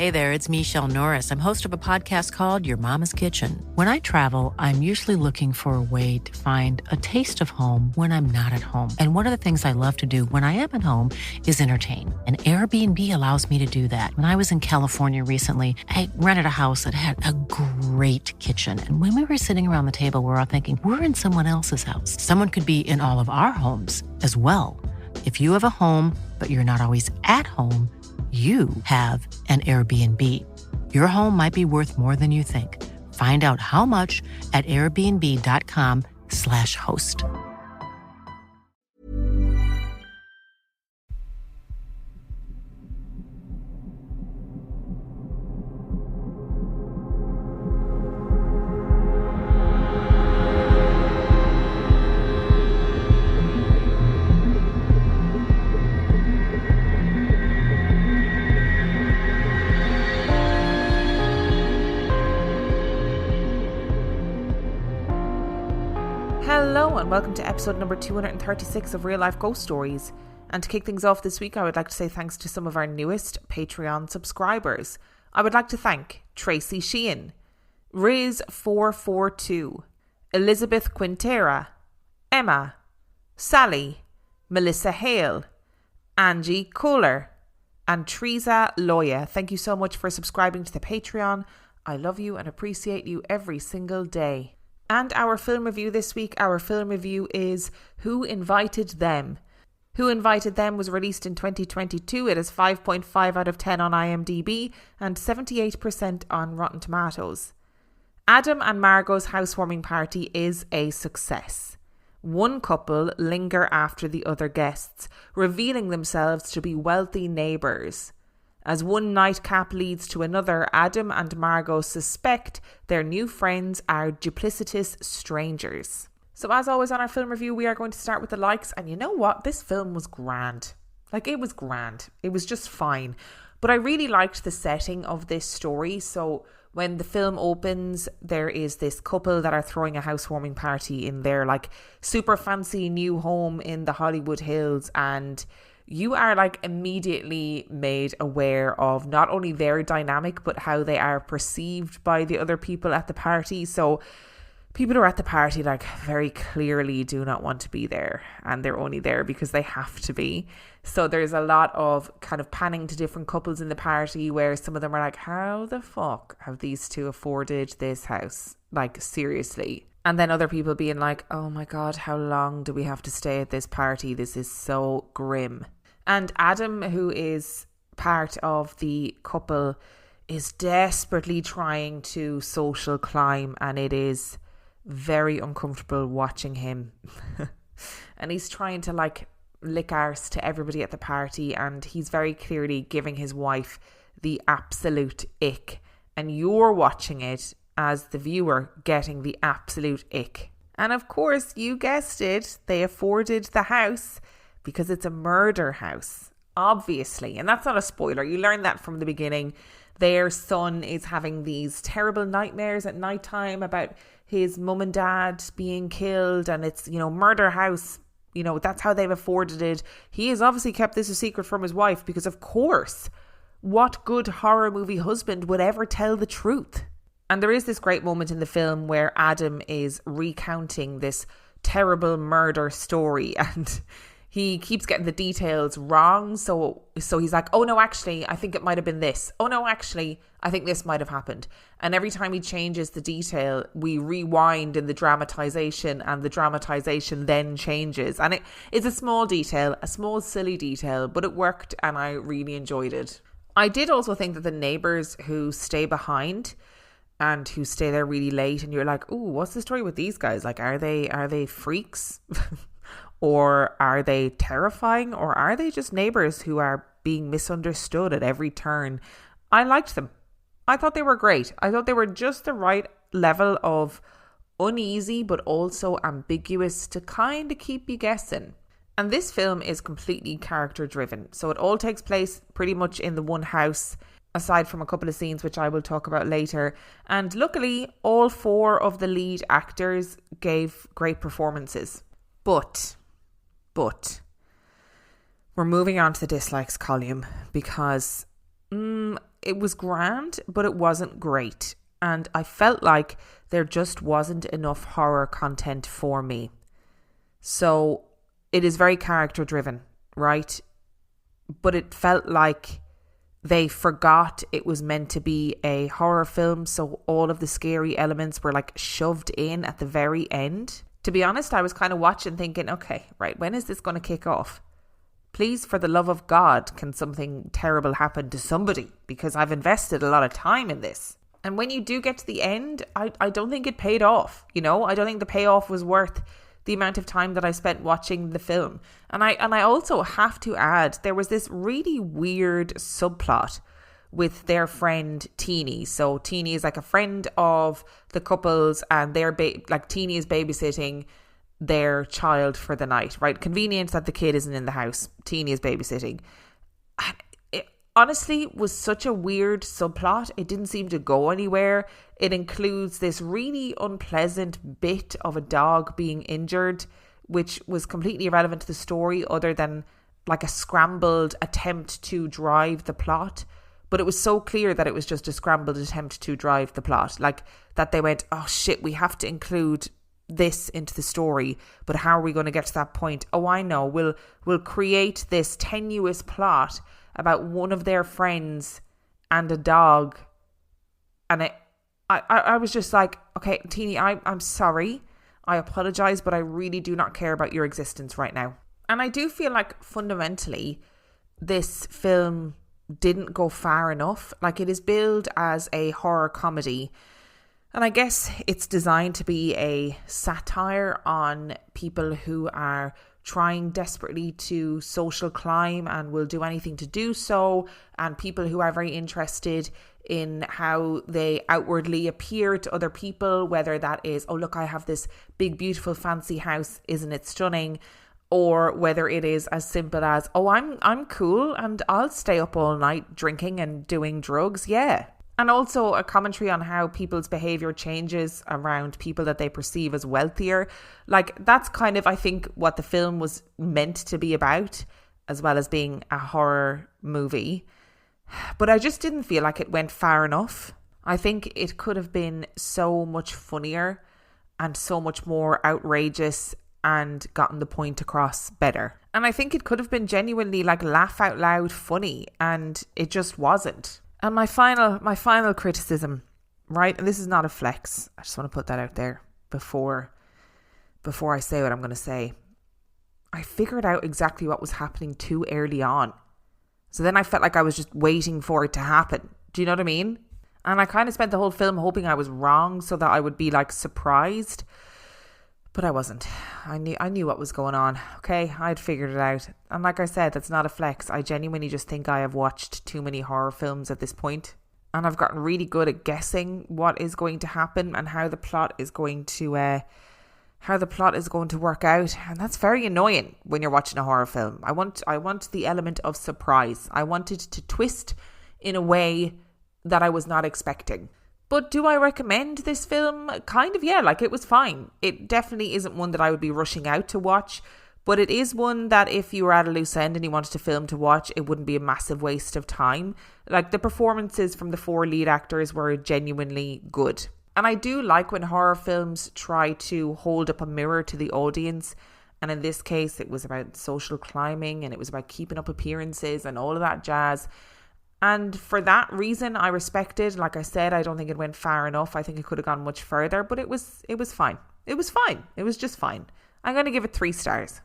Hey there, it's Michelle Norris. I'm host of a podcast called Your Mama's Kitchen. When I travel, I'm usually looking for a way to find a taste of home when I'm not at home. And one of the things I love to do when I am at home is entertain. And Airbnb allows me to do that. When I was in California recently, I rented a house that had a great kitchen. And when we were sitting around the table, we were all thinking, we're in someone else's house. Someone could be in all of our homes as well. If you have a home, but you're not always at home, you have an Airbnb. Your home might be worth more than you think. Find out how much at airbnb.com/host. Hello and welcome to episode number 236 of Real Life Ghost Stories. And to kick things off this week, I would like to say thanks to some of our newest Patreon subscribers. I would like to thank Tracy Sheehan, Riz442, Elizabeth Quintera, Emma, Sally, Melissa Hale, Angie Kohler, and Teresa Loya. Thank you so much for subscribing to the Patreon. I love you and appreciate you every single day. And our film review this week, our film review is Who Invited Them? Who Invited Them was released in 2022. It is 5.5 out of 10 on IMDb and 78% on Rotten Tomatoes. Adam and Margot's housewarming party is a success. One couple linger after the other guests, revealing themselves to be wealthy neighbours. As one nightcap leads to another, Adam and Margot suspect their new friends are duplicitous strangers. So as always on our film review, we are going to start with the likes. And you know what? This film was grand. It was grand. It was just fine. But I really liked the setting of this story. So when the film opens, there is this couple that are throwing a housewarming party in their super fancy new home in the Hollywood Hills, and you are immediately made aware of not only their dynamic but how they are perceived by the other people at the party. So people who are at the party very clearly do not want to be there, and they're only there because they have to be. So there's a lot of kind of panning to different couples in the party where some of them are like, how the fuck have these two afforded this house? Seriously. And then other people being like, oh my God, how long do we have to stay at this party? This is so grim. And Adam, who is part of the couple, is desperately trying to social climb, and it is very uncomfortable watching him. And he's trying to lick arse to everybody at the party, and he's very clearly giving his wife the absolute ick. And you're watching it as the viewer getting the absolute ick. And of course, you guessed it, they afforded the house because it's a murder house, obviously. And that's not a spoiler. You learn that from the beginning. Their son is having these terrible nightmares at nighttime about his mum and dad being killed, and it's, murder house. That's how they've afforded it. He has obviously kept this a secret from his wife because, of course, what good horror movie husband would ever tell the truth? And there is this great moment in the film where Adam is recounting this terrible murder story, and he keeps getting the details wrong. So he's like, oh no, actually, I think it might have been this. Oh no, actually, I think this might have happened. And every time he changes the detail, we rewind in the dramatization, and the dramatization then changes. And it's a small detail, a small silly detail, but it worked and I really enjoyed it. I did also think that the neighbours who stay behind and who stay there really late, and you're like, ooh, what's the story with these guys? Are they freaks? Or are they terrifying? Or are they just neighbours who are being misunderstood at every turn? I liked them. I thought they were great. I thought they were just the right level of uneasy but also ambiguous to kind of keep you guessing. And this film is completely character driven. So it all takes place pretty much in the one house, aside from a couple of scenes which I will talk about later. And luckily, all four of the lead actors gave great performances. But we're moving on to the dislikes column because it was grand, but it wasn't great. And I felt like there just wasn't enough horror content for me. So it is very character driven, right? But it felt like they forgot it was meant to be a horror film. So all of the scary elements were like shoved in at the very end. To be honest, I was kind of watching thinking, okay, right, when is this going to kick off? Please, for the love of God, can something terrible happen to somebody? Because I've invested a lot of time in this. And when you do get to the end, I don't think it paid off. You know, I don't think the payoff was worth the amount of time that I spent watching the film. And I also have to add, there was this really weird subplot with their friend Teenie. So Teenie is like a friend of the couple's, and they're like Teenie is babysitting their child for the night, right? Convenient that the kid isn't in the house. Teenie is babysitting. And it honestly was such a weird subplot. It didn't seem to go anywhere. It includes this really unpleasant bit of a dog being injured, which was completely irrelevant to the story other than like a scrambled attempt to drive the plot. But it was so clear that it was just a scrambled attempt to drive the plot. Like that they went, oh shit, we have to include this into the story, but how are we going to get to that point? Oh, I know. We'll create this tenuous plot about one of their friends and a dog. And I was just like, okay, Teenie, I'm sorry. I apologize, but I really do not care about your existence right now. And I do feel like fundamentally this film didn't go far enough. Like, it is billed as a horror comedy, and I guess it's designed to be a satire on people who are trying desperately to social climb and will do anything to do so, and people who are very interested in how they outwardly appear to other people, whether that is, oh look, I have this big beautiful fancy house, isn't it stunning? Or whether it is as simple as, oh, I'm cool and I'll stay up all night drinking and doing drugs, yeah. And also a commentary on how people's behaviour changes around people that they perceive as wealthier. Like, that's kind of, I think, what the film was meant to be about, as well as being a horror movie. But I just didn't feel like it went far enough. I think it could have been so much funnier and so much more outrageous and gotten the point across better. And I think it could have been genuinely like laugh out loud funny, and it just wasn't. And my final criticism, right? And this is not a flex. I just want to put that out there before I say what I'm going to say. I figured out exactly what was happening too early on. So then I felt like I was just waiting for it to happen. Do you know what I mean? And I kind of spent the whole film hoping I was wrong so that I would be like surprised. But I wasn't. I knew what was going on. Okay, I'd figured it out. And like I said, that's not a flex. I genuinely just think I have watched too many horror films at this point. And I've gotten really good at guessing what is going to happen and how the plot is going to work out. And that's very annoying when you're watching a horror film. I want the element of surprise. I want it to twist in a way that I was not expecting. But do I recommend this film? Kind of, yeah, like it was fine. It definitely isn't one that I would be rushing out to watch, but it is one that if you were at a loose end and you wanted a film to watch, it wouldn't be a massive waste of time. Like, the performances from the 4 lead actors were genuinely good. And I do like when horror films try to hold up a mirror to the audience. And in this case, it was about social climbing and it was about keeping up appearances and all of that jazz. And for that reason, I respected. Like I said, I don't think it went far enough. I think it could have gone much further, but it was fine. It was fine. It was just fine. I'm going to give it 3 stars.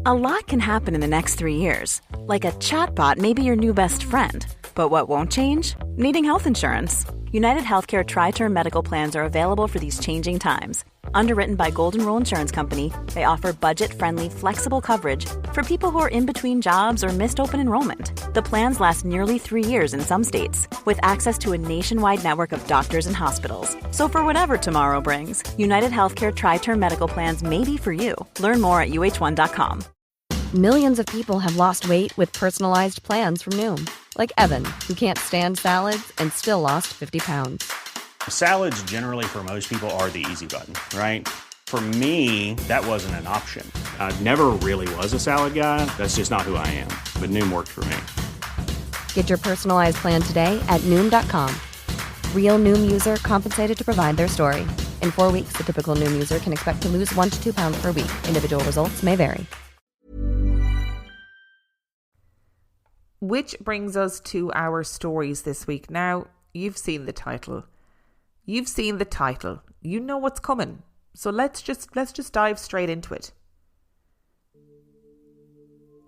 A lot can happen in the next 3 years. Like a chatbot may be your new best friend. But what won't change? Needing health insurance. United Healthcare Tri-Term Medical Plans are available for these changing times. Underwritten by Golden Rule Insurance Company, they offer budget-friendly, flexible coverage for people who are in between jobs or missed open enrollment. The plans last nearly 3 years in some states, with access to a nationwide network of doctors and hospitals. So for whatever tomorrow brings, United Healthcare Tri-Term Medical Plans may be for you. Learn more at uh1.com. Millions of people have lost weight with personalized plans from Noom. Like Evan, who can't stand salads and still lost 50 pounds. Salads generally for most people are the easy button, right? For me, that wasn't an option. I never really was a salad guy. That's just not who I am. But Noom worked for me. Get your personalized plan today at Noom.com. Real Noom user compensated to provide their story. In 4 weeks, the typical Noom user can expect to lose 1 to 2 pounds per week. Individual results may vary. Which brings us to our stories this week. Now, you've seen the title. You know what's coming. So let's just dive straight into it.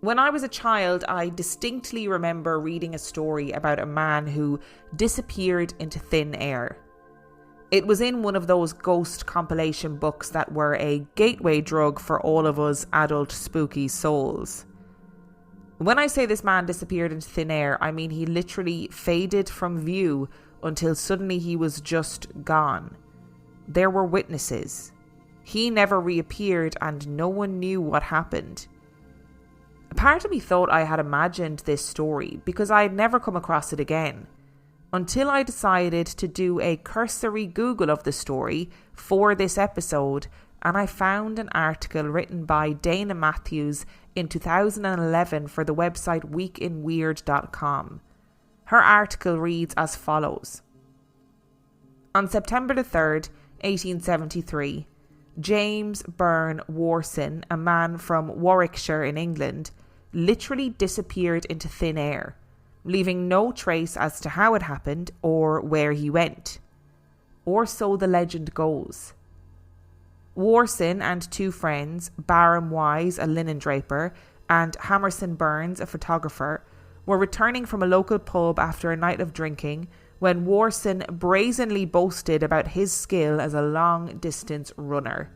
When I was a child, I distinctly remember reading a story about a man who disappeared into thin air. It was in one of those ghost compilation books that were a gateway drug for all of us adult spooky souls. When I say this man disappeared into thin air, I mean he literally faded from view until suddenly he was just gone. There were witnesses. He never reappeared and no one knew what happened. A part of me thought I had imagined this story because I had never come across it again, until I decided to do a cursory Google of the story for this episode, and I found an article written by Dana Matthews in 2011 for the website weekinweird.com. Her article reads as follows. On September the 3rd, 1873, James Byrne Warson, a man from Warwickshire in England, literally disappeared into thin air, leaving no trace as to how it happened or where he went. Or so the legend goes. Warson and 2 friends, Barham Wise, a linen draper, and Hammerson Burns, a photographer, were returning from a local pub after a night of drinking when Warson brazenly boasted about his skill as a long-distance runner.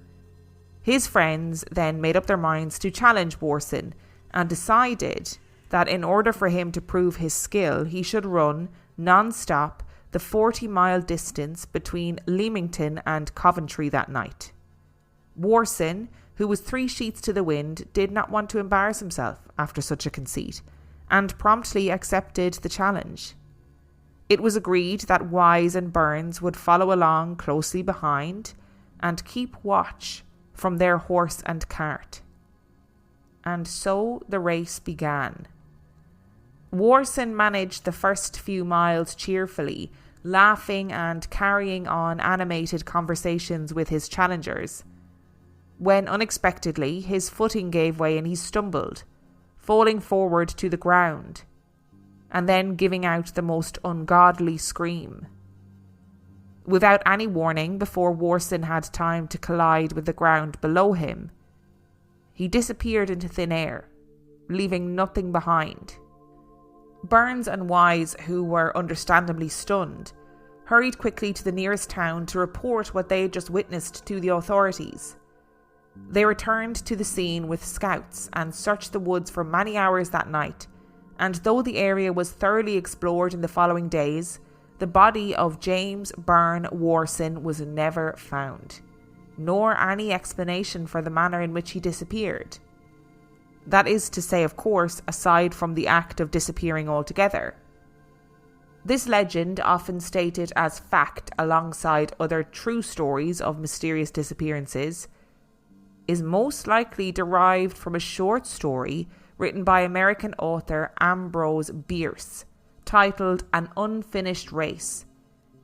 His friends then made up their minds to challenge Warson and decided that in order for him to prove his skill, he should run non-stop the 40-mile distance between Leamington and Coventry that night. Warson, who was 3 sheets to the wind, did not want to embarrass himself after such a conceit, and promptly accepted the challenge. It was agreed that Wise and Burns would follow along closely behind and keep watch from their horse and cart. And so the race began. Warson managed the first few miles cheerfully, laughing and carrying on animated conversations with his challengers, when unexpectedly his footing gave way and he stumbled, falling forward to the ground, and then giving out the most ungodly scream. Without any warning, before Warson had time to collide with the ground below him, he disappeared into thin air, leaving nothing behind. Burns and Wise, who were understandably stunned, hurried quickly to the nearest town to report what they had just witnessed to the authorities. They returned to the scene with scouts and searched the woods for many hours that night, and though the area was thoroughly explored in the following days, the body of James Byrne Warson was never found, nor any explanation for the manner in which he disappeared. That is to say, of course, aside from the act of disappearing altogether. This legend, often stated as fact alongside other true stories of mysterious disappearances, is most likely derived from a short story written by American author Ambrose Bierce, titled An Unfinished Race,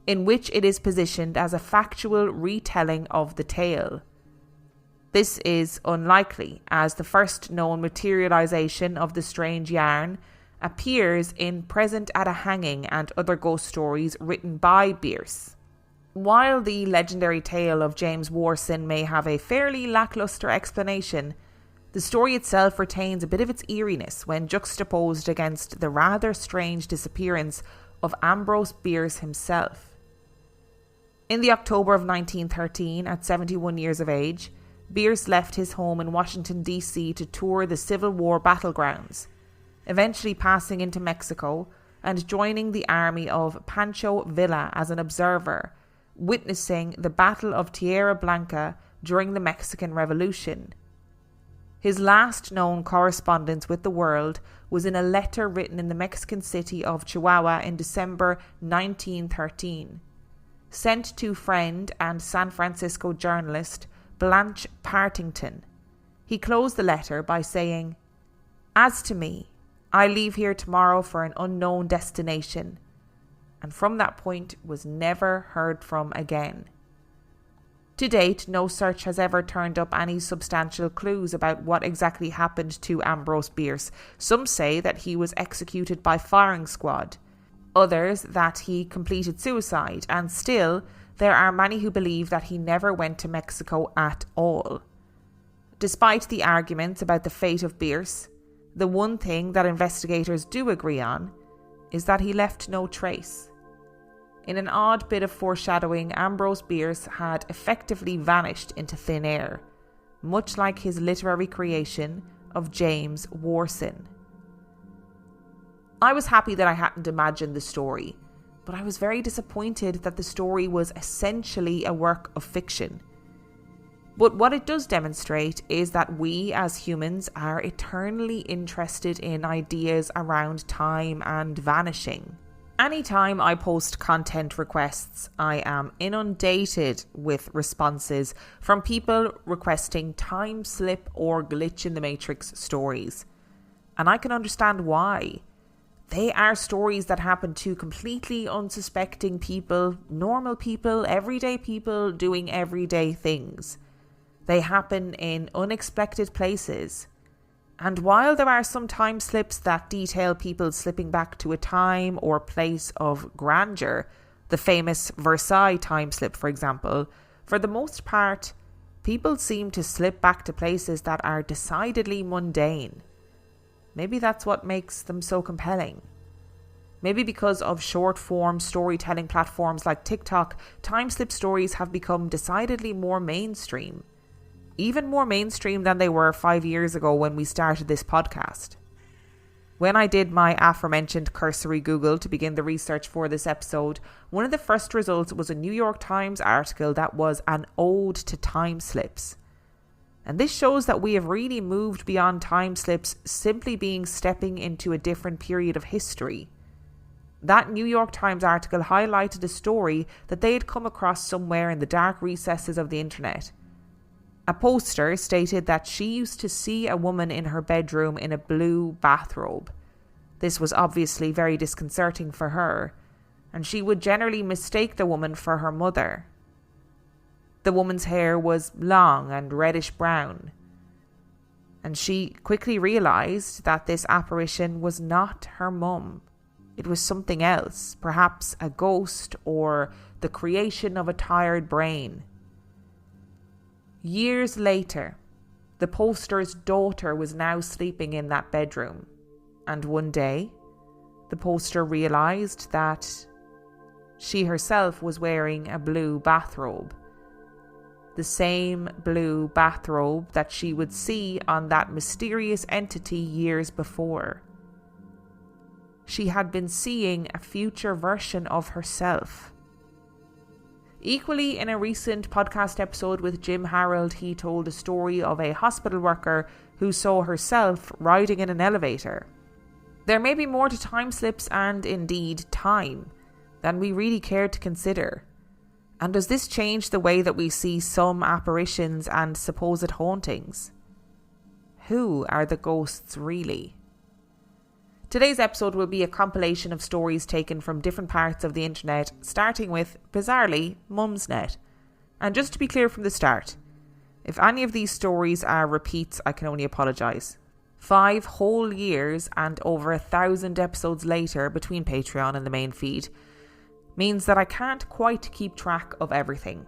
in which it is positioned as a factual retelling of the tale. This is unlikely, as the first known materialization of the strange yarn appears in Present at a Hanging and other ghost stories written by Bierce. While the legendary tale of James Warson may have a fairly lackluster explanation, the story itself retains a bit of its eeriness when juxtaposed against the rather strange disappearance of Ambrose Bierce himself. In the October of 1913, at 71 years of age, Bierce left his home in Washington, D.C. to tour the Civil War battlegrounds, eventually passing into Mexico and joining the army of Pancho Villa as an observer, witnessing the Battle of Tierra Blanca during the Mexican Revolution. His last known correspondence with the world was in a letter written in the Mexican city of Chihuahua in December 1913, sent to friend and San Francisco journalist Blanche Partington. He closed the letter by saying, "As to me, I leave here tomorrow for an unknown destination. And from that point was never heard from again. To date, no search has ever turned up any substantial clues about what exactly happened to Ambrose Bierce. Some say that he was executed by firing squad, others that he completed suicide, and still there are many who believe that he never went to Mexico at all. Despite the arguments about the fate of Bierce, the one thing that investigators do agree on is that he left no trace. In an odd bit of foreshadowing, Ambrose Bierce had effectively vanished into thin air, much like his literary creation of James Warson. I was happy that I hadn't imagined the story, but I was very disappointed that the story was essentially a work of fiction. But what it does demonstrate is that we as humans are eternally interested in ideas around time and vanishing. Anytime I post content requests, I am inundated with responses from people requesting time slip or glitch in the Matrix stories. And I can understand why. They are stories that happen to completely unsuspecting people, normal people, everyday people doing everyday things. They happen in unexpected places. And while there are some time slips that detail people slipping back to a time or place of grandeur, the famous Versailles time slip, for example, for the most part, people seem to slip back to places that are decidedly mundane. Maybe that's what makes them so compelling. Maybe because of short-form storytelling platforms like TikTok, time slip stories have become decidedly more mainstream. Even more mainstream than they were 5 years ago when we started this podcast. When I did my aforementioned cursory Google to begin the research for this episode, one of the first results was a New York Times article that was an ode to time slips. And this shows that we have really moved beyond time slips simply being stepping into a different period of history. That New York Times article highlighted a story that they had come across somewhere in the dark recesses of the internet. A poster stated that she used to see a woman in her bedroom in a blue bathrobe. This was obviously very disconcerting for her, and she would generally mistake the woman for her mother. The woman's hair was long and reddish brown, and she quickly realised that this apparition was not her mum. It was something else, perhaps a ghost or the creation of a tired brain. Years later, the poster's daughter was now sleeping in that bedroom, and one day, the poster realised that she herself was wearing a blue bathrobe. The same blue bathrobe that she would see on that mysterious entity years before. She had been seeing a future version of herself. Equally, in a recent podcast episode with Jim Harold, he told a story of a hospital worker who saw herself riding in an elevator. There may be more to time slips and, indeed, time than we really care to consider. And does this change the way that we see some apparitions and supposed hauntings? Who are the ghosts really? Today's episode will be a compilation of stories taken from different parts of the internet, starting with, bizarrely, Mumsnet. And just to be clear from the start, if any of these stories are repeats, I can only apologise. 5 whole years and over 1,000 episodes later between Patreon and the main feed means that I can't quite keep track of everything.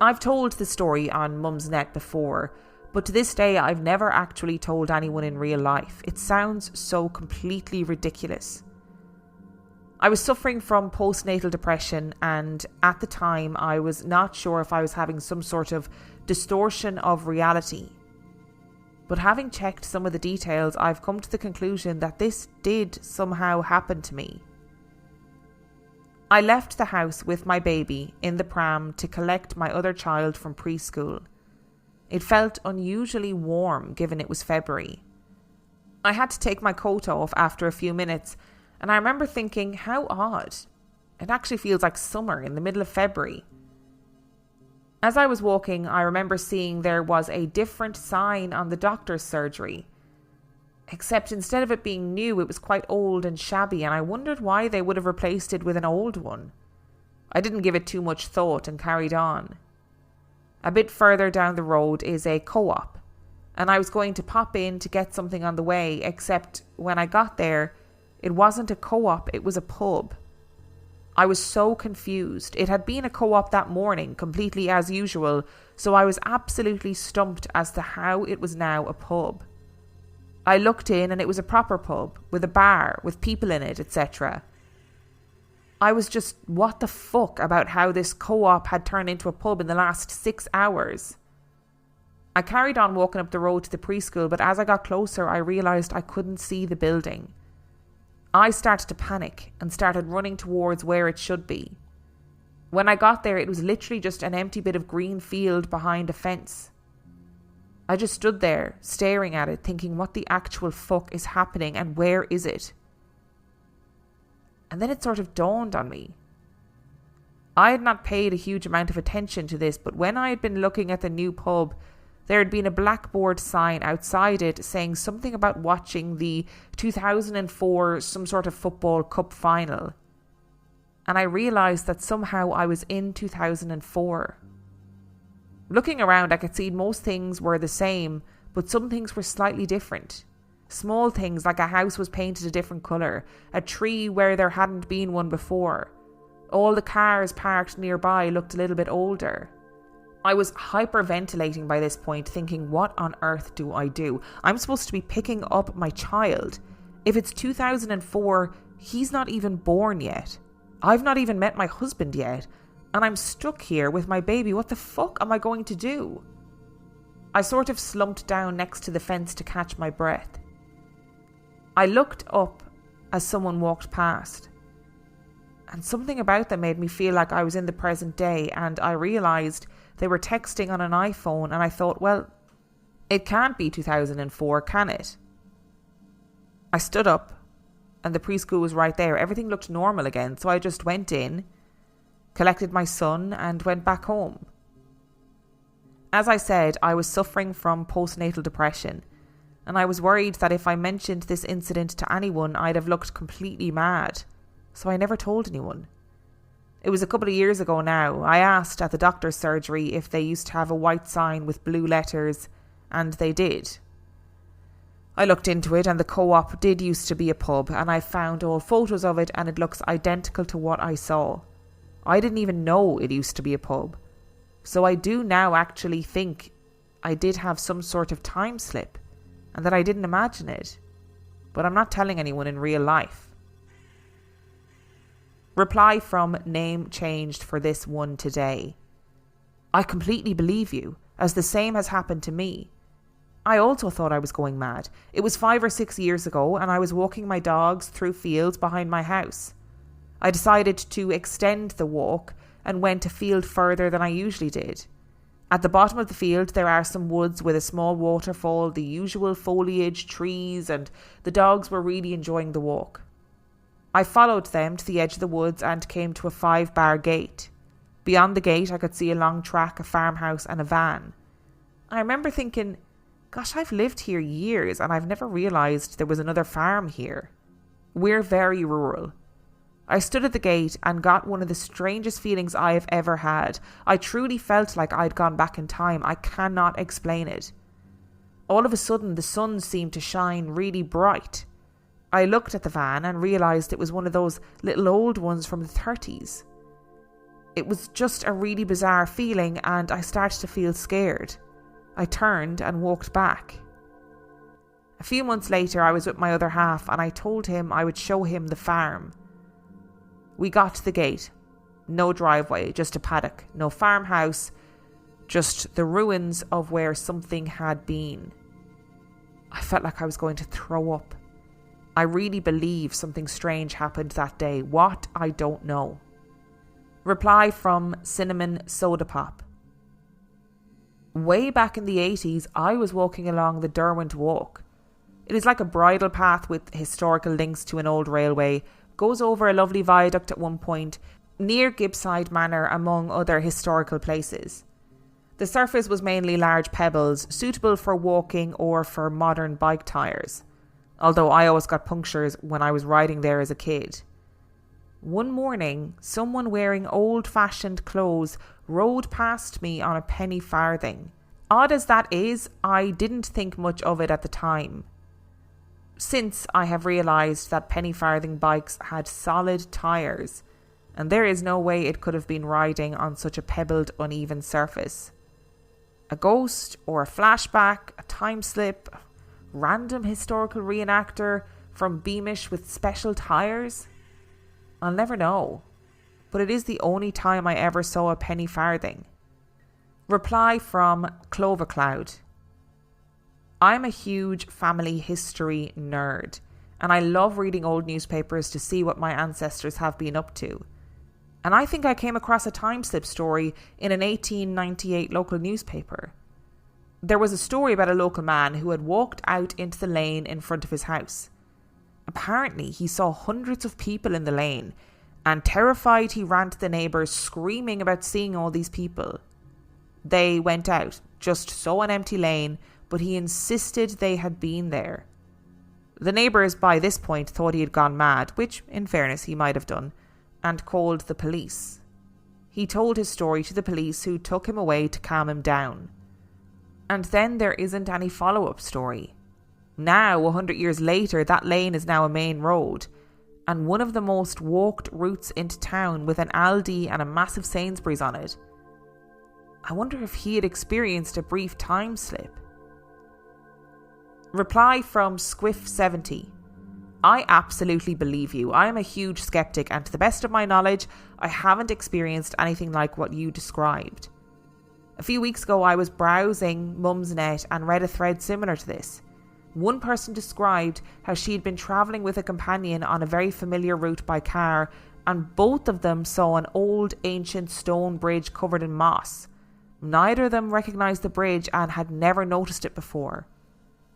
I've told the story on Mumsnet before, but to this day I've never actually told anyone in real life. It sounds so completely ridiculous. I was suffering from postnatal depression, and at the time I was not sure if I was having some sort of distortion of reality. But having checked some of the details, I've come to the conclusion that this did somehow happen to me. I left the house with my baby in the pram to collect my other child from preschool. It felt unusually warm given it was February. I had to take my coat off after a few minutes, and I remember thinking, how odd. It actually feels like summer in the middle of February. As I was walking, I remember seeing there was a different sign on the doctor's surgery. Except instead of it being new, it was quite old and shabby, and I wondered why they would have replaced it with an old one. I didn't give it too much thought and carried on. A bit further down the road is a co-op, and I was going to pop in to get something on the way, except when I got there, it wasn't a co-op, it was a pub. I was so confused. It had been a co-op that morning, completely as usual, so I was absolutely stumped as to how it was now a pub. I looked in and it was a proper pub, with a bar, with people in it, etc. I was just, what the fuck about how this co-op had turned into a pub in the last 6 hours. I carried on walking up the road to the preschool, but as I got closer, I realised I couldn't see the building. I started to panic and started running towards where it should be. When I got there, it was literally just an empty bit of green field behind a fence. I just stood there, staring at it, thinking what the actual fuck is happening and where is it? And then it sort of dawned on me. I had not paid a huge amount of attention to this, but when I had been looking at the new pub, there had been a blackboard sign outside it saying something about watching the 2004 some sort of football cup final. And I realised that somehow I was in 2004. Looking around, I could see most things were the same, but some things were slightly different. Small things like a house was painted a different colour, a tree where there hadn't been one before. All the cars parked nearby looked a little bit older. I was hyperventilating by this point, thinking, what on earth do I do? I'm supposed to be picking up my child. If it's 2004, he's not even born yet. I've not even met my husband yet. And I'm stuck here with my baby. What the fuck am I going to do? I sort of slumped down next to the fence to catch my breath. I looked up as someone walked past. And something about them made me feel like I was in the present day, and I realised they were texting on an iPhone, and I thought, well, it can't be 2004, can it? I stood up, and the preschool was right there. Everything looked normal again, so I just went in, collected my son, and went back home. As I said, I was suffering from postnatal depression, and I was worried that if I mentioned this incident to anyone, I'd have looked completely mad. So I never told anyone. It was a couple of years ago now. I asked at the doctor's surgery if they used to have a white sign with blue letters, and they did. I looked into it, and the co-op did used to be a pub, and I found all photos of it, and it looks identical to what I saw. I didn't even know it used to be a pub. So I do now actually think I did have some sort of time slip, and that I didn't imagine it. But I'm not telling anyone in real life. Reply from name changed for this one today. I completely believe you, as the same has happened to me. I also thought I was going mad. It was 5 or 6 years ago, and I was walking my dogs through fields behind my house. I decided to extend the walk and went a field further than I usually did. At the bottom of the field there are some woods with a small waterfall, the usual foliage, trees, and the dogs were really enjoying the walk. I followed them to the edge of the woods and came to a 5-bar gate. Beyond the gate I could see a long track, a farmhouse and a van. I remember thinking, gosh, I've lived here years and I've never realised there was another farm here. We're very rural. I stood at the gate and got one of the strangest feelings I have ever had. I truly felt like I'd gone back in time. I cannot explain it. All of a sudden the sun seemed to shine really bright. I looked at the van and realised it was one of those little old ones from the 30s. It was just a really bizarre feeling, and I started to feel scared. I turned and walked back. A few months later I was with my other half and I told him I would show him the farm. We got to the gate. No driveway, just a paddock. No farmhouse, just the ruins of where something had been. I felt like I was going to throw up. I really believe something strange happened that day. What? I don't know. Reply from Cinnamon Soda Pop. Way back in the 80s, I was walking along the Derwent Walk. It is like a bridle path with historical links to an old railway, goes over a lovely viaduct at one point, near Gibbside Manor among other historical places. The surface was mainly large pebbles, suitable for walking or for modern bike tyres. although I always got punctures when I was riding there as a kid. One morning, someone wearing old-fashioned clothes rode past me on a penny farthing. Odd as that is, I didn't think much of it at the time. Since I have realised that penny farthing bikes had solid tyres, and there is no way it could have been riding on such a pebbled, uneven surface. A ghost or a flashback, a time slip, a random historical reenactor from Beamish with special tyres? I'll never know, but it is the only time I ever saw a penny farthing. Reply from Clovercloud. I'm a huge family history nerd, and I love reading old newspapers to see what my ancestors have been up to. And I think I came across a time slip story in an 1898 local newspaper. There was a story about a local man who had walked out into the lane in front of his house. Apparently, he saw hundreds of people in the lane, and terrified he ran to the neighbours screaming about seeing all these people. They went out, just saw an empty lane, but he insisted they had been there. The neighbours by this point thought he had gone mad, which, in fairness, he might have done, and called the police. He told his story to the police, who took him away to calm him down. And then there isn't any follow-up story. Now, 100 years later, that lane is now a main road, and one of the most walked routes into town, with an Aldi and a massive Sainsbury's on it. I wonder if he had experienced a brief time slip. Reply from Squiff70. I absolutely believe you. I am a huge skeptic, and to the best of my knowledge, I haven't experienced anything like what you described. A few weeks ago, I was browsing Mumsnet and read a thread similar to this. One person described how she had been travelling with a companion on a very familiar route by car, and both of them saw an old ancient stone bridge covered in moss. Neither of them recognised the bridge and had never noticed it before.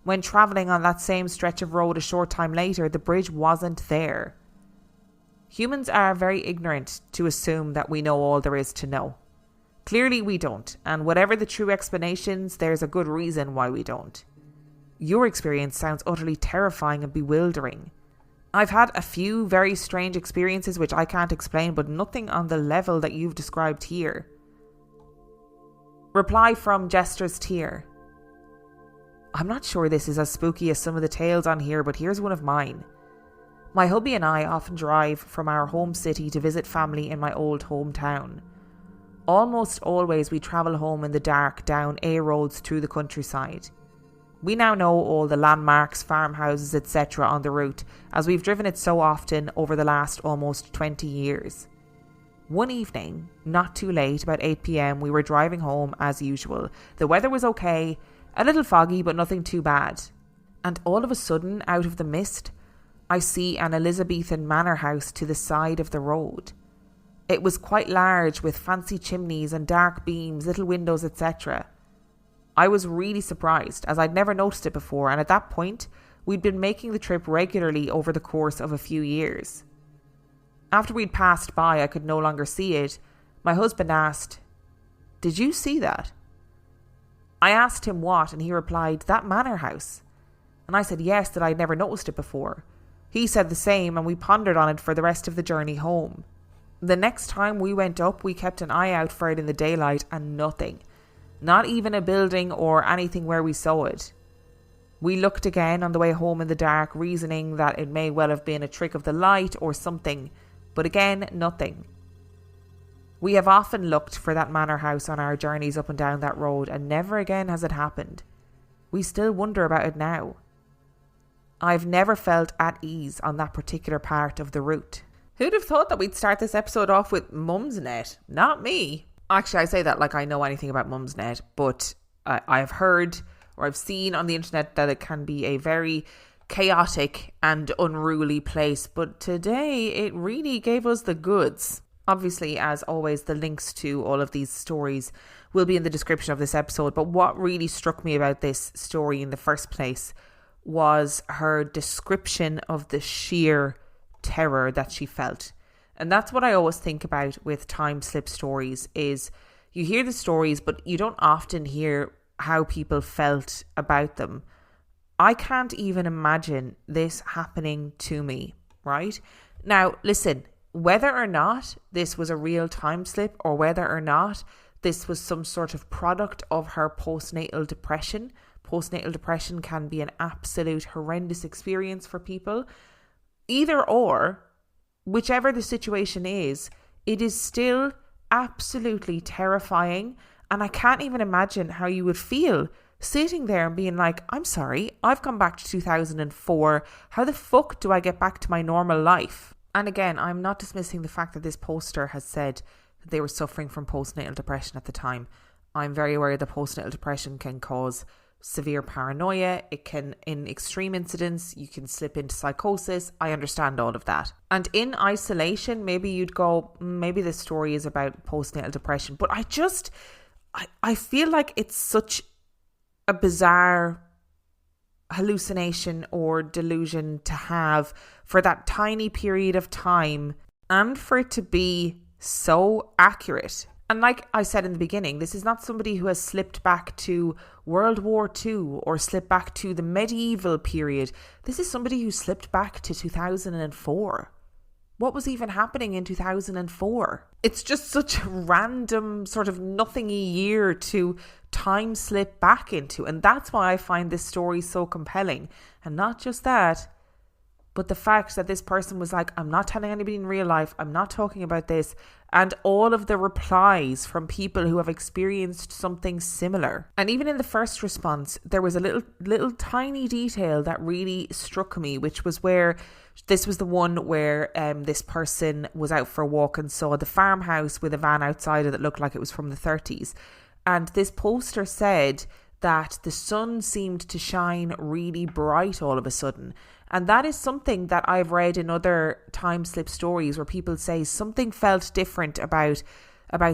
When travelling on that same stretch of road a short time later, the bridge wasn't there. Humans are very ignorant to assume that we know all there is to know. Clearly we don't, and whatever the true explanations, there's a good reason why we don't. Your experience sounds utterly terrifying and bewildering. I've had a few very strange experiences which I can't explain, but nothing on the level that you've described here. Reply from Jester's Tear. I'm not sure this is as spooky as some of the tales on here, but here's one of mine. My hubby and I often drive from our home city to visit family in my old hometown. Almost always we travel home in the dark down A roads through the countryside. We now know all the landmarks, farmhouses, etc. on the route, as we've driven it so often over the last almost 20 years. One evening, not too late, about 8 p.m, we were driving home as usual. The weather was okay, a little foggy but nothing too bad. And all of a sudden, out of the mist, I see an Elizabethan manor house to the side of the road. It was quite large, with fancy chimneys and dark beams, little windows, etc. I was really surprised, as I'd never noticed it before, and at that point, we'd been making the trip regularly over the course of a few years. After we'd passed by, I could no longer see it. My husband asked, "Did you see that?" I asked him what, and he replied, "That manor house." And I said yes, that I'd never noticed it before. He said the same, and we pondered on it for the rest of the journey home. The next time we went up, we kept an eye out for it in the daylight, and nothing. Not even a building or anything where we saw it. We looked again on the way home in the dark, reasoning that it may well have been a trick of the light or something, but again, nothing. We have often looked for that manor house on our journeys up and down that road, and never again has it happened. We still wonder about it now. I've never felt at ease on that particular part of the route. Who'd have thought that we'd start this episode off with Mumsnet? Not me. Actually, I say that like I know anything about Mumsnet, but I've heard or I've seen on the internet that it can be a very chaotic and unruly place. But today, it really gave us the goods. Obviously, as always, the links to all of these stories will be in the description of this episode. But what really struck me about this story in the first place was her description of the sheer terror that she felt. And that's what I always think about with time slip stories, is you hear the stories, but you don't often hear how people felt about them. I can't even imagine this happening to me, right? Now, listen, whether or not this was a real time slip or whether or not this was some sort of product of her postnatal depression can be an absolute horrendous experience for people. Either or, whichever the situation is, it is still absolutely terrifying. And I can't even imagine how you would feel sitting there and being like, I'm sorry, I've gone back to 2004. How the fuck do I get back to my normal life? And again, I'm not dismissing the fact that this poster has said that they were suffering from postnatal depression at the time. I'm very aware that postnatal depression can cause severe paranoia. It can, in extreme incidents, you can slip into psychosis. I understand all of that. And in isolation, maybe you'd go, maybe this story is about postnatal depression. But I feel like it's such a bizarre hallucination or delusion to have for that tiny period of time and for it to be so accurate. And like I said in the beginning, this is not somebody who has slipped back to World War II or slipped back to the medieval period. This is somebody who slipped back to 2004. What was even happening in 2004? It's just such a random sort of nothingy year to time slip back into. And that's why I find this story so compelling. And not just that, but the fact that this person was like, I'm not telling anybody in real life, I'm not talking about this. And all of the replies from people who have experienced something similar. And even in the first response, there was a little tiny detail that really struck me, which was where this was the one where this person was out for a walk and saw the farmhouse with a van outside it that looked like it was from the 30s. And this poster said that the sun seemed to shine really bright all of a sudden. And that is something that I've read in other time slip stories where people say something felt different about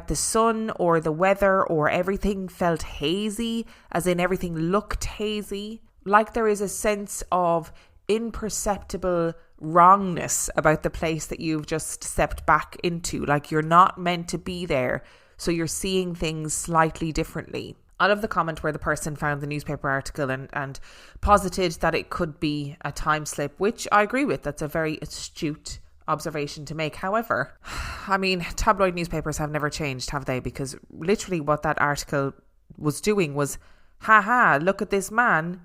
the sun or the weather, or everything felt hazy, as in everything looked hazy. Like there is a sense of imperceptible wrongness about the place that you've just stepped back into. Like you're not meant to be there, so you're seeing things slightly differently. I love the comment where the person found the newspaper article and posited that it could be a time slip, which I agree with. That's a very astute observation to make. However, I mean, tabloid newspapers have never changed, have they? Because literally what that article was doing was, haha, look at this man,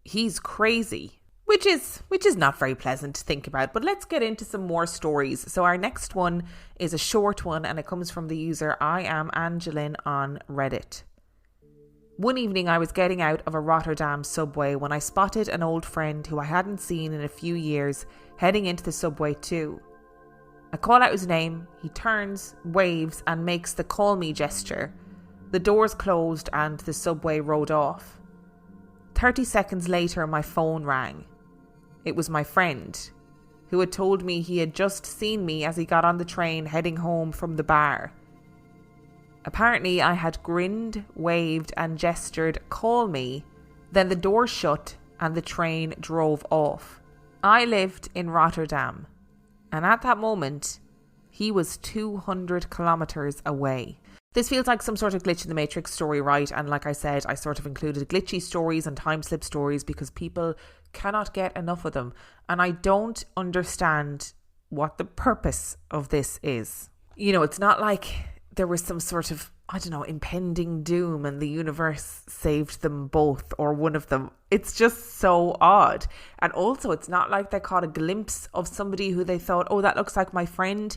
he's crazy. Which is not very pleasant to think about. But let's get into some more stories. So our next one is a short one, and it comes from the user I am Angeline on Reddit. One evening I was getting out of a Rotterdam subway when I spotted an old friend who I hadn't seen in a few years heading into the subway too. I call out his name, he turns, waves and makes the call me gesture. The doors closed and the subway rode off. 30 seconds later my phone rang. It was my friend, who had told me he had just seen me as he got on the train heading home from the bar. Apparently I had grinned, waved and gestured, call me, then the door shut and the train drove off. I lived in Rotterdam, and at that moment, he was 200 kilometres away. This feels like some sort of glitch in the Matrix story, right? And like I said, I sort of included glitchy stories and time slip stories because people cannot get enough of them. And I don't understand what the purpose of this is. You know, it's not like there was some sort of, I don't know, impending doom and the universe saved them both or one of them. It's just so odd. And also it's not like they caught a glimpse of somebody who they thought, oh, that looks like my friend.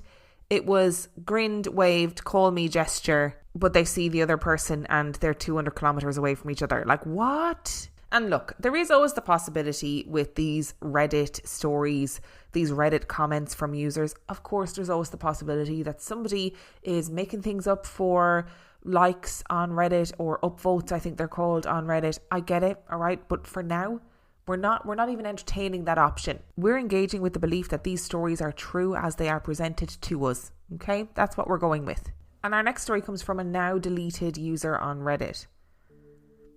It was grinned, waved, call me gesture, but they see the other person and they're 200 kilometers away from each other. Like, what? And look, there is always the possibility with these Reddit stories, these Reddit comments from users. Of course, there's always the possibility that somebody is making things up for likes on Reddit, or upvotes, I think they're called on Reddit. I get it, all right? But for now, we're not even entertaining that option. We're engaging with the belief that these stories are true as they are presented to us. Okay? That's what we're going with. And our next story comes from a now deleted user on Reddit.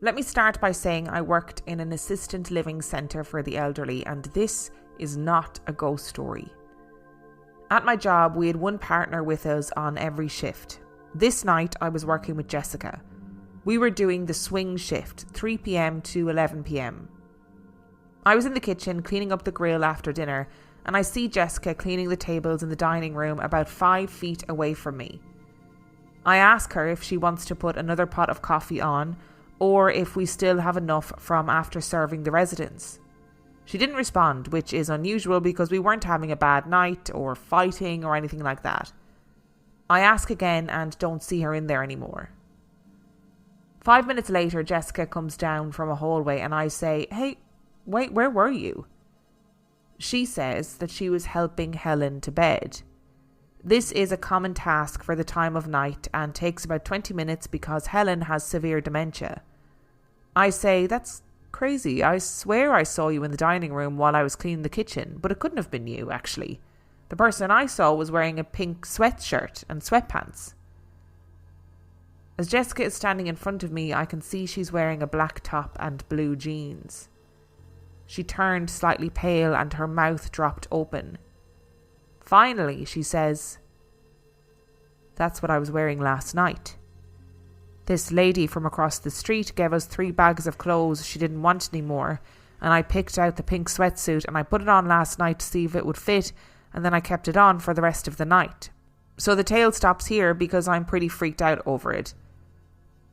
Let me start by saying I worked in an assisted living centre for the elderly, and this is not a ghost story. At my job, we had one partner with us on every shift. This night, I was working with Jessica. We were doing the swing shift, 3 p.m. to 11 p.m. I was in the kitchen cleaning up the grill after dinner, and I see Jessica cleaning the tables in the dining room about 5 feet away from me. I ask her if she wants to put another pot of coffee on, or if we still have enough from after serving the residents. She didn't respond, which is unusual because we weren't having a bad night or fighting or anything like that. I ask again and don't see her in there anymore. 5 minutes later, Jessica comes down from a hallway and I say, "Hey, wait, where were you?" She says that she was helping Helen to bed. This is a common task for the time of night and takes about 20 minutes because Helen has severe dementia. I say, "That's crazy. I swear I saw you in the dining room while I was cleaning the kitchen, but it couldn't have been you, actually. The person I saw was wearing a pink sweatshirt and sweatpants." As Jessica is standing in front of me, I can see she's wearing a black top and blue jeans. She turned slightly pale and her mouth dropped open. Finally, she says, "That's what I was wearing last night. This lady from across the street gave us 3 bags of clothes she didn't want anymore, and I picked out the pink sweatsuit and I put it on last night to see if it would fit, and then I kept it on for the rest of the night. So the tale stops here because I'm pretty freaked out over it.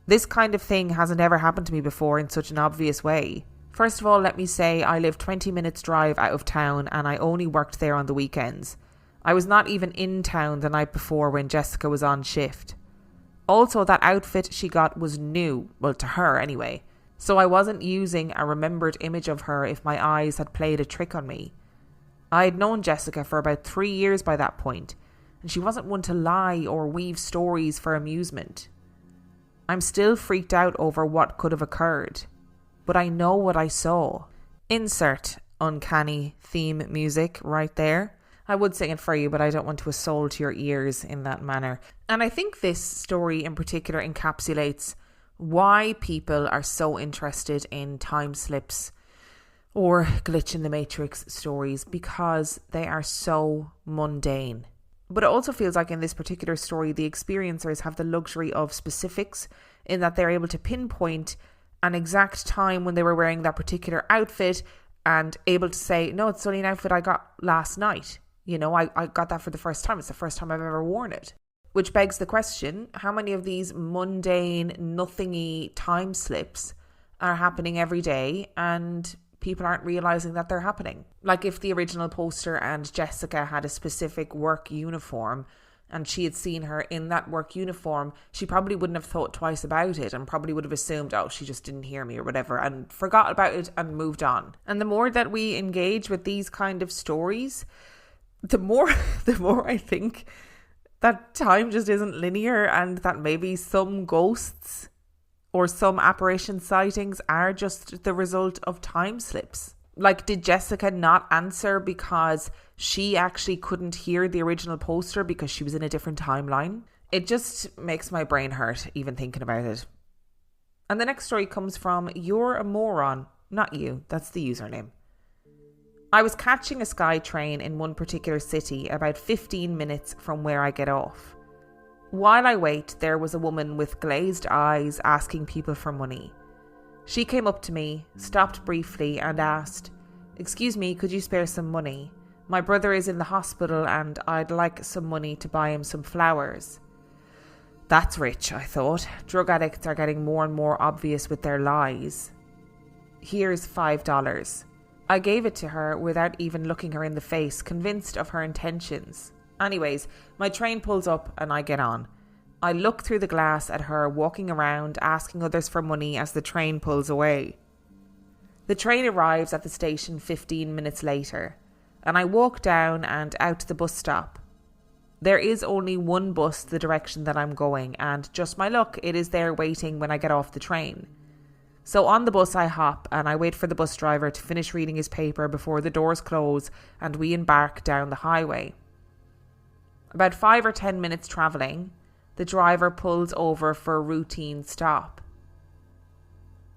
This kind of thing hasn't ever happened to me before in such an obvious way. First of all, let me say I live 20 minutes drive out of town and I only worked there on the weekends. I was not even in town the night before when Jessica was on shift. Also, that outfit she got was new, well, to her anyway, so I wasn't using a remembered image of her if my eyes had played a trick on me. I had known Jessica for about 3 years by that point, and she wasn't one to lie or weave stories for amusement. I'm still freaked out over what could have occurred, but I know what I saw." Insert uncanny theme music right there. I would sing it for you, but I don't want to assault your ears in that manner. And I think this story in particular encapsulates why people are so interested in time slips or glitch in the matrix stories, because they are so mundane. But it also feels like in this particular story, the experiencers have the luxury of specifics in that they're able to pinpoint an exact time when they were wearing that particular outfit and able to say, "No, it's only an outfit I got last night. You know, I got that for the first time. It's the first time I've ever worn it." Which begs the question, how many of these mundane, nothingy time slips are happening every day and people aren't realising that they're happening? Like if the original poster and Jessica had a specific work uniform and she had seen her in that work uniform, she probably wouldn't have thought twice about it and probably would have assumed, "Oh, she just didn't hear me," or whatever, and forgot about it and moved on. And the more that we engage with these kind of stories, the more I think that time just isn't linear, and that maybe some ghosts or some apparition sightings are just the result of time slips. Like, did Jessica not answer because she actually couldn't hear the original poster because she was in a different timeline? It just makes my brain hurt even thinking about it. And the next story comes from You're a Moron. Not you, that's the username. I was catching a Sky train in one particular city about 15 minutes from where I get off. While I wait, there was a woman with glazed eyes asking people for money. She came up to me, stopped briefly and asked, "Excuse me, could you spare some money? My brother is in the hospital and I'd like some money to buy him some flowers." That's rich, I thought. Drug addicts are getting more and more obvious with their lies. "Here's $5. I gave it to her without even looking her in the face, convinced of her intentions. Anyways, my train pulls up and I get on. I look through the glass at her walking around, asking others for money as the train pulls away. The train arrives at the station 15 minutes later, and I walk down and out to the bus stop. There is only one bus the direction that I'm going, and just my luck, it is there waiting when I get off the train. So on the bus I hop and I wait for the bus driver to finish reading his paper before the doors close and we embark down the highway. About 5 or 10 minutes travelling, the driver pulls over for a routine stop.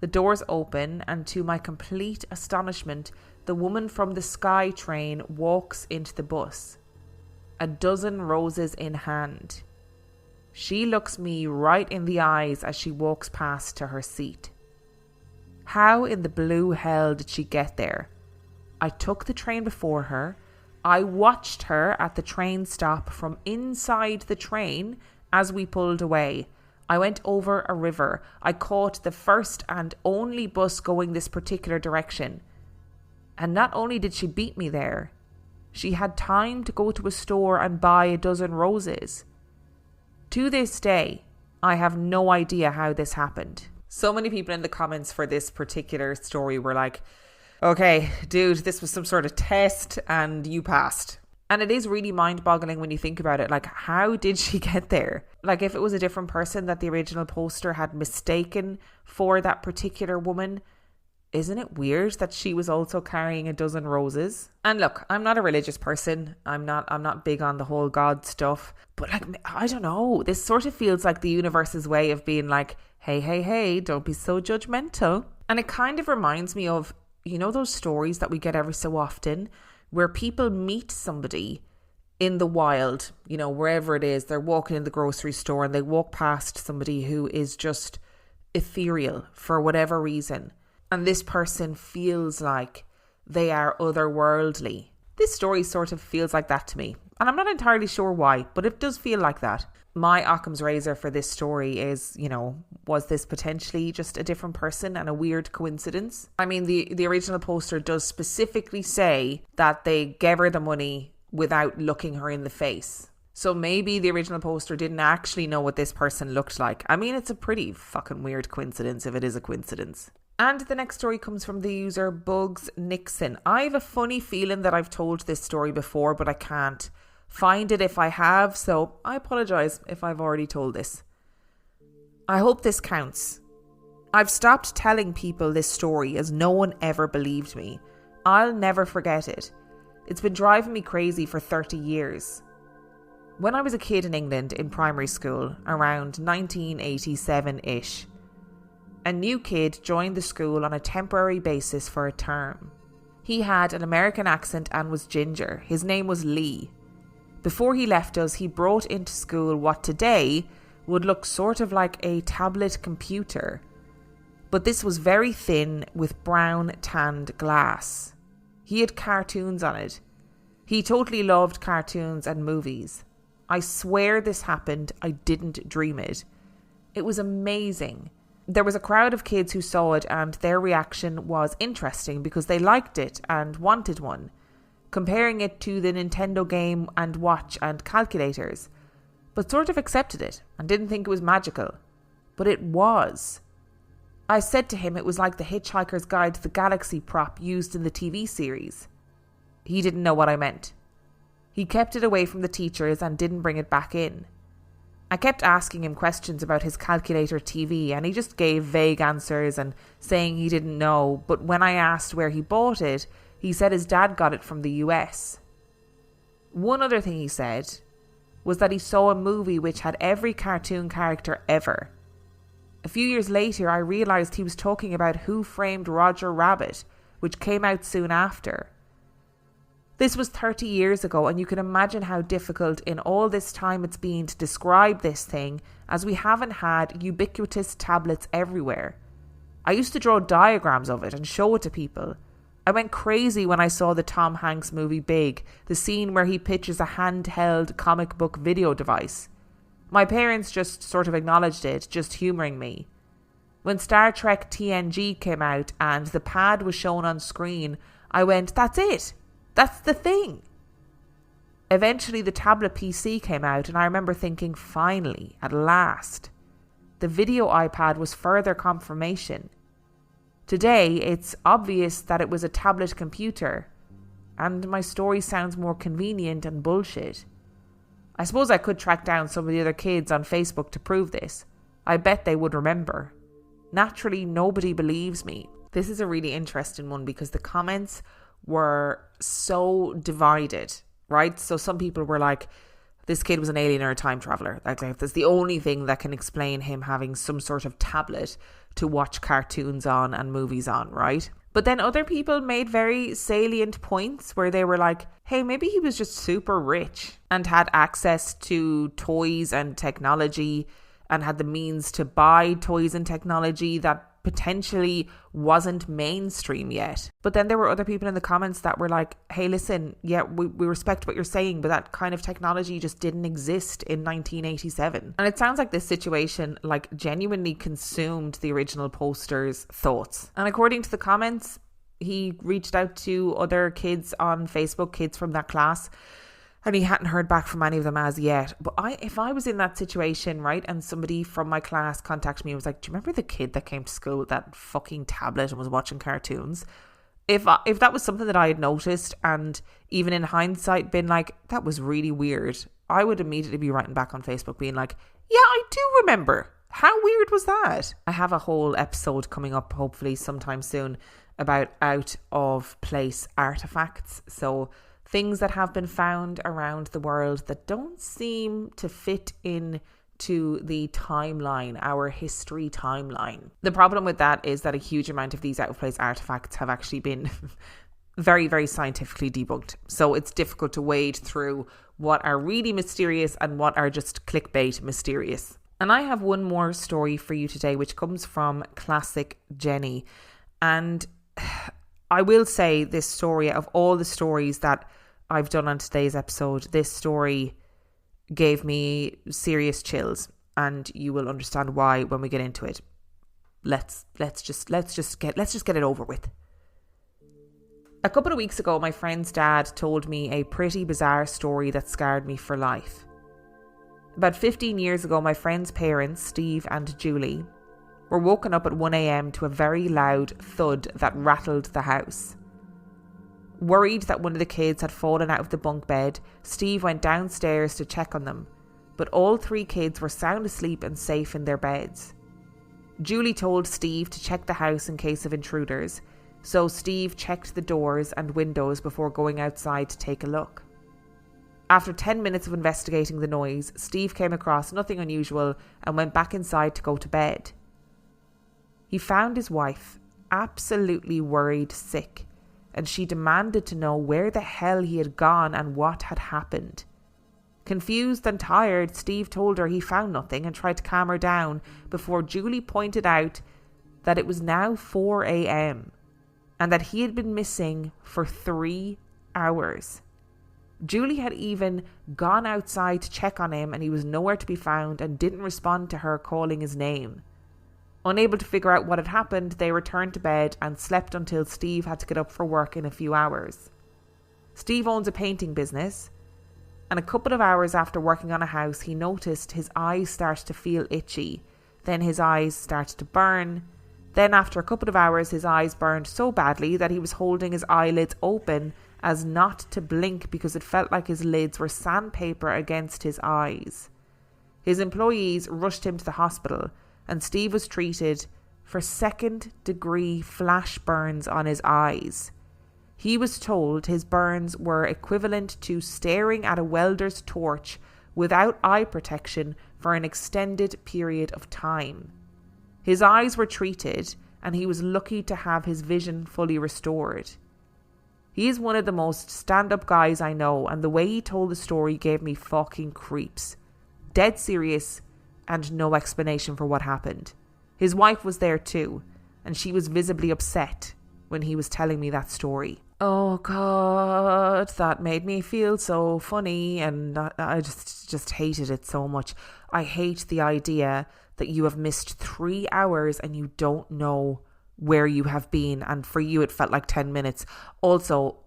The doors open and to my complete astonishment, the woman from the Sky train walks into the bus, a dozen roses in hand. She looks me right in the eyes as she walks past to her seat. How in the blue hell did she get there? I took the train before her. I watched her at the train stop from inside the train as we pulled away. I went over a river. I caught the first and only bus going this particular direction. And not only did she beat me there, she had time to go to a store and buy a dozen roses. To this day, I have no idea how this happened. So many people in the comments for this particular story were like, okay, dude, this was some sort of test and you passed. And it is really mind-boggling when you think about it. Like, how did she get there? Like, if it was a different person that the original poster had mistaken for that particular woman, isn't it weird that she was also carrying a dozen roses? And look, I'm not a religious person. I'm not big on the whole God stuff. But like, I don't know. This sort of feels like the universe's way of being like, hey, don't be so judgmental. And it kind of reminds me of, you know, those stories that we get every so often where people meet somebody in the wild, you know, wherever it is. They're walking in the grocery store and they walk past somebody who is just ethereal for whatever reason. And this person feels like they are otherworldly. This story sort of feels like that to me. And I'm not entirely sure why, but it does feel like that. My Occam's razor for this story is, you know, was this potentially just a different person and a weird coincidence? I mean, the original poster does specifically say that they gave her the money without looking her in the face. So maybe the original poster didn't actually know what this person looked like. I mean, it's a pretty fucking weird coincidence if it is a coincidence. And the next story comes from the user Bugs Nixon. I have a funny feeling that I've told this story before, but I can't find it if I have, so I apologise if I've already told this. I hope this counts. I've stopped telling people this story as no one ever believed me. I'll never forget it. It's been driving me crazy for 30 years. When I was a kid in England in primary school, around 1987-ish, a new kid joined the school on a temporary basis for a term. He had an American accent and was ginger. His name was Lee. Before he left us, he brought into school what today would look sort of like a tablet computer. But this was very thin with brown tanned glass. He had cartoons on it. He totally loved cartoons and movies. I swear this happened. I didn't dream it. It was amazing. There was a crowd of kids who saw it and their reaction was interesting because they liked it and wanted one, comparing it to the Nintendo game and watch and calculators, but sort of accepted it and didn't think it was magical. But it was. I said to him it was like the Hitchhiker's Guide to the Galaxy prop used in the TV series. He didn't know what I meant. He kept it away from the teachers and didn't bring it back in. I kept asking him questions about his calculator TV and he just gave vague answers and saying he didn't know, but when I asked where he bought it, he said his dad got it from the US. One other thing he said was that he saw a movie which had every cartoon character ever. A few years later, I realised he was talking about Who Framed Roger Rabbit, which came out soon after. This was 30 years ago, and you can imagine how difficult in all this time it's been to describe this thing, as we haven't had ubiquitous tablets everywhere. I used to draw diagrams of it and show it to people. I went crazy when I saw the Tom Hanks movie Big, the scene where he pitches a handheld comic book video device. My parents just sort of acknowledged it, just humouring me. When Star Trek TNG came out and the pad was shown on screen, I went, that's it! That's the thing! Eventually the tablet PC came out and I remember thinking, finally, at last. The video iPad was further confirmation. Today, it's obvious that it was a tablet computer, and my story sounds more convenient and bullshit. I suppose I could track down some of the other kids on Facebook to prove this. I bet they would remember. Naturally, nobody believes me. This is a really interesting one because the comments were so divided, right? So some people were like, this kid was an alien or a time traveller. Like, that's the only thing that can explain him having some sort of tablet to watch cartoons on and movies on, right? But then other people made very salient points where they were like, hey, maybe he was just super rich and had access to toys and technology and had the means to buy toys and technology that potentially wasn't mainstream yet. But then there were other people in the comments that were like, hey, listen, yeah, we respect what you're saying, but that kind of technology just didn't exist in 1987. And it sounds like this situation like genuinely consumed the original poster's thoughts. And according to the comments, he reached out to other kids on Facebook, kids from that class, and he hadn't heard back from any of them as yet. But if I was in that situation, right, and somebody from my class contacted me and was like, do you remember the kid that came to school with that fucking tablet and was watching cartoons? If that was something that I had noticed and even in hindsight been like, that was really weird, I would immediately be writing back on Facebook being like, yeah, I do remember. How weird was that? I have a whole episode coming up, hopefully sometime soon, about out of place artifacts. So things that have been found around the world that don't seem to fit in to the timeline, our history timeline. The problem with that is that a huge amount of these out of place artifacts have actually been very, very scientifically debunked. So it's difficult to wade through what are really mysterious and what are just clickbait mysterious. And I have one more story for you today, which comes from Classic Jenny. And I will say this story, of all the stories that I've done on today's episode, this story gave me serious chills, and you will understand why when we get into it. Let's just get it over with. A couple of weeks ago, my friend's dad told me a pretty bizarre story that scarred me for life. About 15 years ago, my friend's parents, Steve and Julie, were woken up at 1 a.m. to a very loud thud that rattled the house. Worried that one of the kids had fallen out of the bunk bed, Steve went downstairs to check on them, but all 3 kids were sound asleep and safe in their beds. Julie told Steve to check the house in case of intruders, so Steve checked the doors and windows before going outside to take a look. After 10 minutes of investigating the noise, Steve came across nothing unusual and went back inside to go to bed. He found his wife absolutely worried sick, and she demanded to know where the hell he had gone and what had happened. Confused and tired, Steve told her he found nothing and tried to calm her down before Julie pointed out that it was now 4 a.m. and that he had been missing for 3 hours. Julie had even gone outside to check on him and he was nowhere to be found and didn't respond to her calling his name. Unable to figure out what had happened, they returned to bed and slept until Steve had to get up for work in a few hours. Steve owns a painting business, and a couple of hours after working on a house, he noticed his eyes started to feel itchy. Then his eyes started to burn. Then after a couple of hours, his eyes burned so badly that he was holding his eyelids open as not to blink because it felt like his lids were sandpaper against his eyes. His employees rushed him to the hospital, and Steve was treated for 2nd-degree flash burns on his eyes. He was told his burns were equivalent to staring at a welder's torch without eye protection for an extended period of time. His eyes were treated, and he was lucky to have his vision fully restored. He is one of the most stand-up guys I know, and the way he told the story gave me fucking creeps. Dead serious, and no explanation for what happened. His wife was there too, and she was visibly upset when he was telling me that story. Oh God, that made me feel so funny, and I just hated it so much. I hate the idea that you have missed 3 hours and you don't know where you have been, and for you it felt like 10 minutes. Also,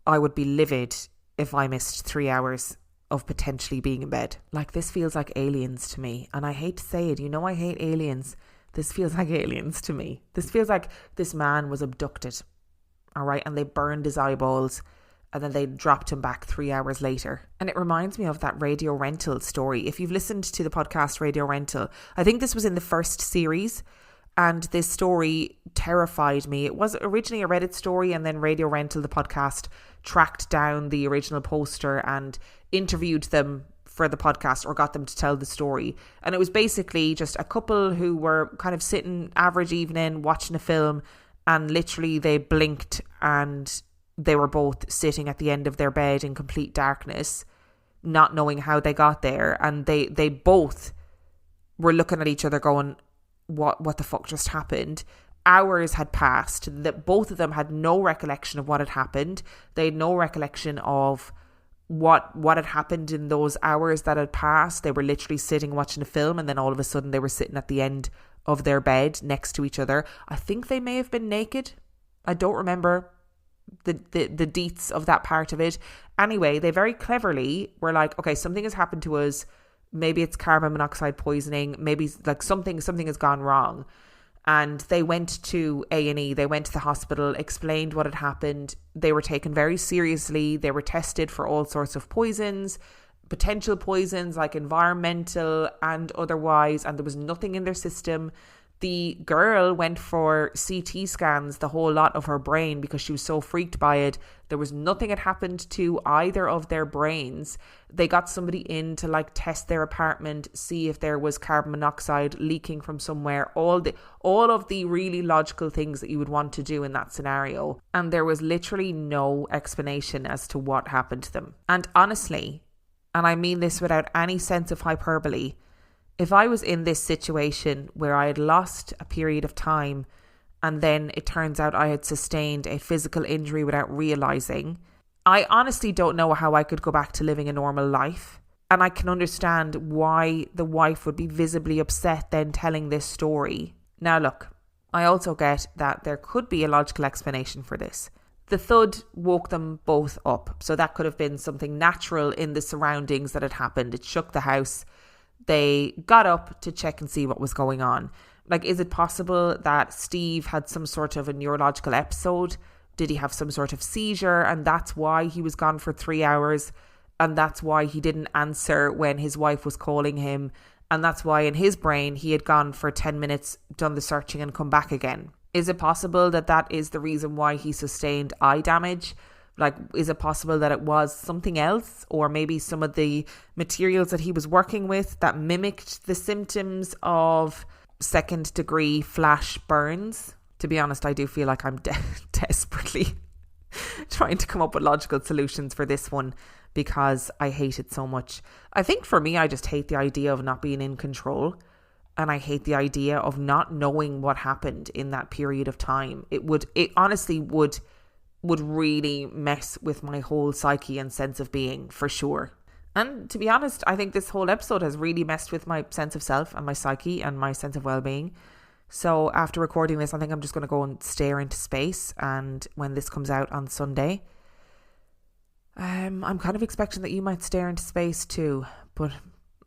I would be livid if I missed 3 hours of potentially being in bed. Like, this feels like Aliens to me, and I hate to say it, you know I hate Aliens. This feels like Aliens to me. This feels like this man was abducted, alright, and they burned his eyeballs and then they dropped him back 3 hours later. And it reminds me of that Radio Rental story. If you've listened to the podcast Radio Rental, I think this was in the first series, and this story terrified me. It was originally a Reddit story, and then Radio Rental, the podcast, tracked down the original poster and interviewed them for the podcast, or got them to tell the story. And it was basically just a couple who were kind of sitting average evening watching a film, and literally they blinked and they were both sitting at the end of their bed in complete darkness, not knowing how they got there. And they both were looking at each other going, what the fuck just happened? hours had passed, that both of them had no recollection of what had happened. They had no recollection of what had happened in those hours that had passed. They were literally sitting watching a film, and then all of a sudden they were sitting at the end of their bed next to each other. I think they may have been naked. I don't remember the deets of that part of it. Anyway, they very cleverly were like, okay, something has happened to us. Maybe it's carbon monoxide poisoning. Maybe like something has gone wrong. And they went to A&E, they went to the hospital, explained what had happened. They were taken very seriously. They were tested for all sorts of poisons, potential poisons like environmental and otherwise, and there was nothing in their system. The girl went for CT scans, the whole lot of her brain, because she was so freaked by it. There was nothing had happened to either of their brains. They got somebody in to like test their apartment, see if there was carbon monoxide leaking from somewhere, all of the really logical things that you would want to do in that scenario. And there was literally no explanation as to what happened to them. And honestly, and I mean this without any sense of hyperbole, if I was in this situation where I had lost a period of time and then it turns out I had sustained a physical injury without realising, I honestly don't know how I could go back to living a normal life. And I can understand why the wife would be visibly upset then telling this story. Now look, I also get that there could be a logical explanation for this. The thud woke them both up, so that could have been something natural in the surroundings that had happened. It shook the house. They got up to check and see what was going on. Like, is it possible that Steve had some sort of a neurological episode? Did he have some sort of seizure, and that's why he was gone for 3 hours, and that's why he didn't answer when his wife was calling him, and that's why in his brain he had gone for 10 minutes, done the searching and come back again? Is it possible that that is the reason why he sustained eye damage? Like, is it possible that it was something else, or maybe some of the materials that he was working with that mimicked the symptoms of second degree flash burns? To be honest, I do feel like I'm desperately trying to come up with logical solutions for this one because I hate it so much. I think for me, I just hate the idea of not being in control, and I hate the idea of not knowing what happened in that period of time. It honestly would really mess with my whole psyche and sense of being, for sure. And to be honest, I think this whole episode has really messed with my sense of self and my psyche and my sense of well-being. So after recording this, I think I'm just going to go and stare into space. And when this comes out on Sunday, I'm kind of expecting that you might stare into space too. But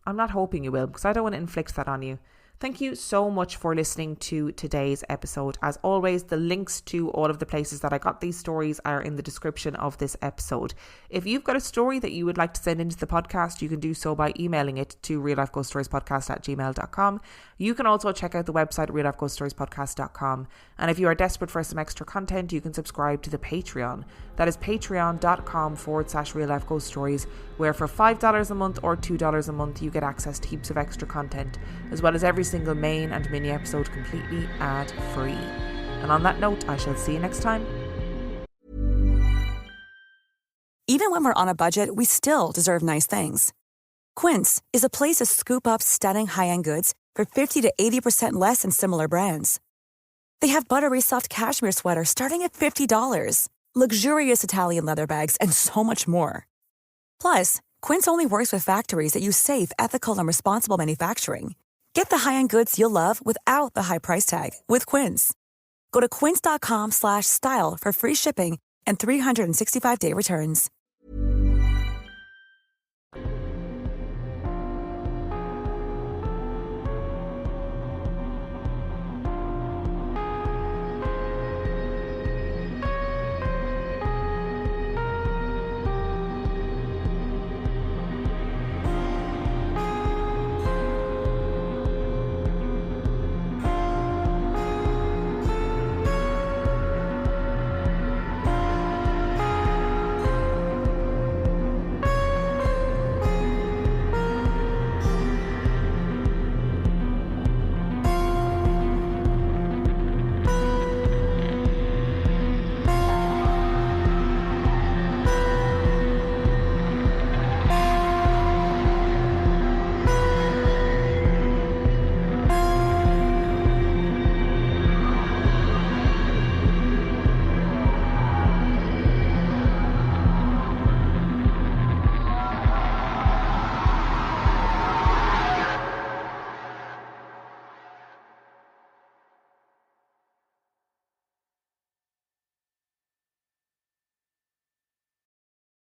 I'm not hoping you will, because I don't want to inflict that on you. Thank you so much for listening to today's episode. As always, the links to all of the places that I got these stories are in the description of this episode. If you've got a story that you would like to send into the podcast, you can do so by emailing it to reallifeghoststoriespodcast@gmail.com. You can also check out the website reallifeghoststoriespodcast.com. And if you are desperate for some extra content, you can subscribe to the Patreon. That is patreon.com/reallifeghoststories, where for $5 a month or $2 a month, you get access to heaps of extra content, as well as every single main and mini episode completely ad-free. And on that note, I shall see you next time. Even when we're on a budget, we still deserve nice things. Quince is a place to scoop up stunning high-end goods for 50 to 80% less than similar brands. They have buttery soft cashmere sweaters starting at $50, luxurious Italian leather bags, and so much more. Plus, Quince only works with factories that use safe, ethical, and responsible manufacturing. Get the high-end goods you'll love without the high price tag with Quince. Go to quince.com/style for free shipping and 365-day returns.